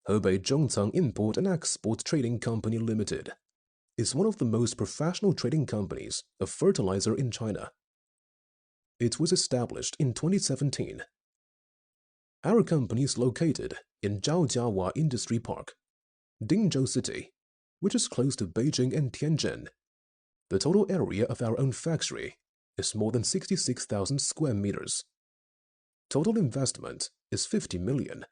Hebei Zhongcang Import and Export Trading Company Ltd. is one of the most professional trading companies of fertilizer in China. It was established in 2017. Our company is located in Zhaojiawa Industry Park, Dingzhou City, which is close to Beijing and Tianjin. The total area of our own factory is more than 66,000 square meters. Total investment is 50 million.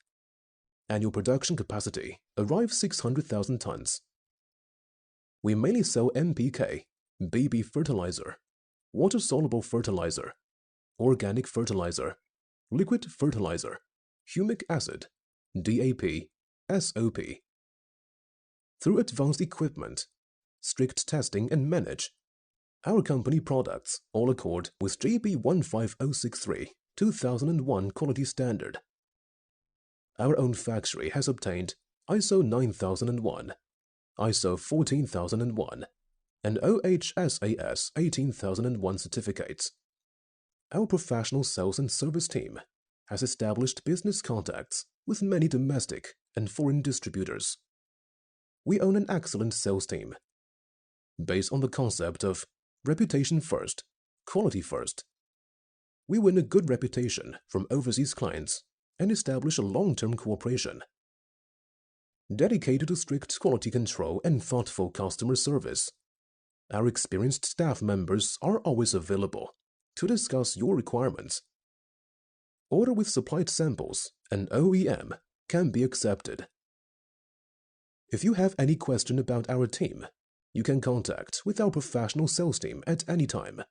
Annual production capacity arrives 600,000 tons. We mainly sell NPK, BB fertilizer, water-soluble fertilizer, organic fertilizer, liquid fertilizer, humic acid, DAP, SOP. Through advanced equipment, strict testing and manage, our company products all accord with GB 15063 2001 quality standard. Our own factory has obtained ISO 9001, ISO 14001, and OHSAS 18001 certificates. Our professional sales and service team has established business contacts with many domestic and foreign distributors. We own an excellent sales team, based on the concept of reputation first, quality first. We win a good reputation from overseas clients and establish a long-term cooperation. Dedicated to strict quality control and thoughtful customer service, our experienced staff members are always available to discuss your requirements. Order with supplied samples and OEM can be accepted. If you have any question about our team, you can contact with our professional sales team at any time.